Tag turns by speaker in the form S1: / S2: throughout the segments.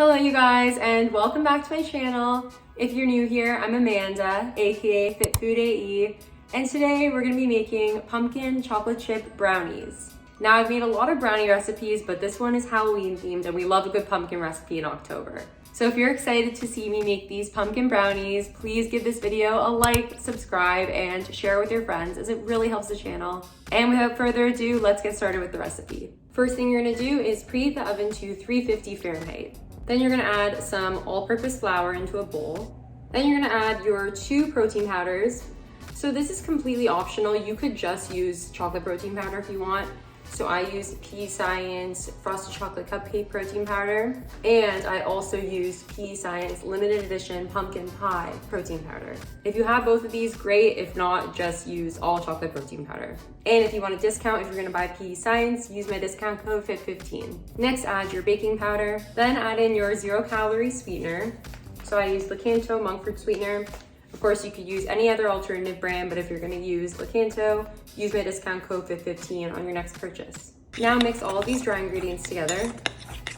S1: Hello you guys, and welcome back to my channel. If you're new here, I'm Amanda, aka Fit Food AE, and today we're gonna be making pumpkin chocolate chip brownies. Now I've made a lot of brownie recipes, but this one is Halloween themed and we love a good pumpkin recipe in October. So if you're excited to see me make these pumpkin brownies, please give this video a like, subscribe, and share with your friends as it really helps the channel. And without further ado, let's get started with the recipe. First thing you're gonna do is preheat the oven to 350 Fahrenheit. Then you're gonna add some all-purpose flour into a bowl. Then you're gonna add your 2 protein powders. So this is completely optional. You could just use chocolate protein powder if you want. So I use PE Science Frosted Chocolate Cupcake Protein Powder. And I also use PE Science Limited Edition Pumpkin Pie Protein Powder. If you have both of these, great. If not, just use all chocolate protein powder. And if you want a discount, if you're gonna buy PE Science, use my discount code FIT15. Next, add your baking powder. Then add in your 0-calorie sweetener. So I use Lakanto monk fruit sweetener. Of course, you could use any other alternative brand, but if you're gonna use Lakanto, use my discount code FIT15 on your next purchase. Now mix all of these dry ingredients together.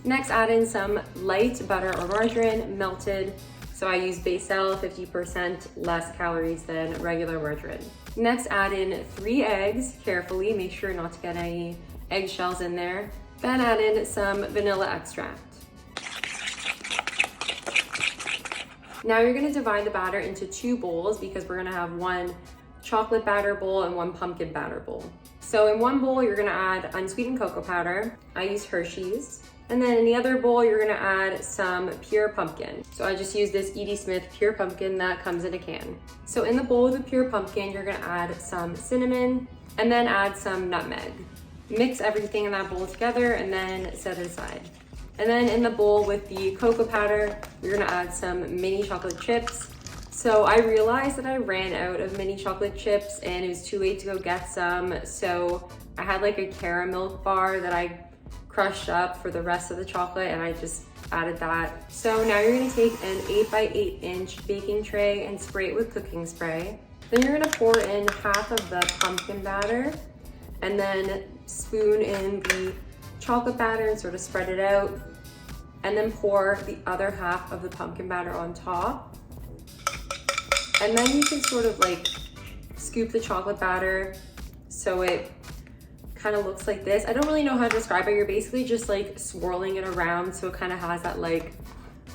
S1: Next, add in some light butter or margarine, melted. So I use Becel, 50% less calories than regular margarine. Next, add in 3 eggs, carefully, make sure not to get any eggshells in there. Then add in some vanilla extract. Now you're gonna divide the batter into 2 bowls because we're gonna have 1 chocolate batter bowl and 1 pumpkin batter bowl. So in 1 bowl, you're gonna add unsweetened cocoa powder. I use Hershey's. And then in the other bowl, you're gonna add some pure pumpkin. So I just use this Edie Smith pure pumpkin that comes in a can. So in the bowl with the pure pumpkin, you're gonna add some cinnamon and then add some nutmeg. Mix everything in that bowl together and then set it aside. And then in the bowl with the cocoa powder, you're gonna add some mini chocolate chips. So I realized that I ran out of mini chocolate chips and it was too late to go get some. So I had like a caramel bar that I crushed up for the rest of the chocolate and I just added that. So now you're gonna take an 8x8 inch baking tray and spray it with cooking spray. Then you're gonna pour in half of the pumpkin batter and then spoon in the chocolate batter and sort of spread it out, and then pour the other half of the pumpkin batter on top. And then you can sort of like scoop the chocolate batter so it kind of looks like this. I don't really know how to describe it. You're basically just like swirling it around so it kind of has that like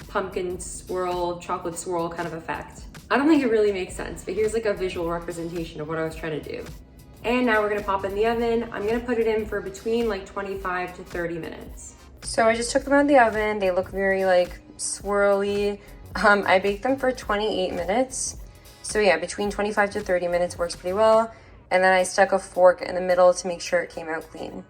S1: pumpkin swirl, chocolate swirl kind of effect. I don't think it really makes sense, but here's like a visual representation of what I was trying to do. And now we're gonna pop in the oven. I'm gonna put it in for between like 25 to 30 minutes. So I just took them out of the oven. They look very like swirly. I baked them for 28 minutes. So yeah, between 25 to 30 minutes works pretty well. And then I stuck a fork in the middle to make sure it came out clean.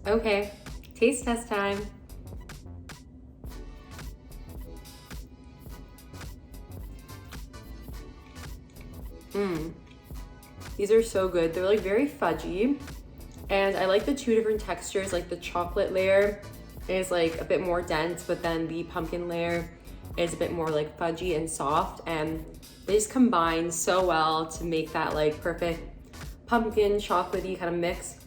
S1: Okay, taste test time. These are so good. They're like very fudgy. And I like the 2 different textures, like the chocolate layer is like a bit more dense, but then the pumpkin layer is a bit more like fudgy and soft. And they just combine so well to make that like perfect pumpkin chocolatey kind of mix.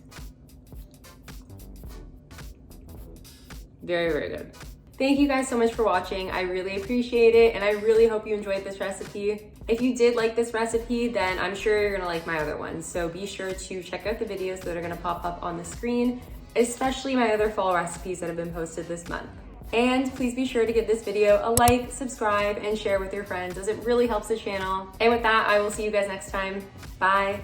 S1: Very, very good. Thank you guys so much for watching. I really appreciate it, and I really hope you enjoyed this recipe. If you did like this recipe, then I'm sure you're gonna like my other ones. So be sure to check out the videos that are gonna pop up on the screen, especially my other fall recipes that have been posted this month. And please be sure to give this video a like, subscribe, and share with your friends as it really helps the channel. And with that, I will see you guys next time. Bye.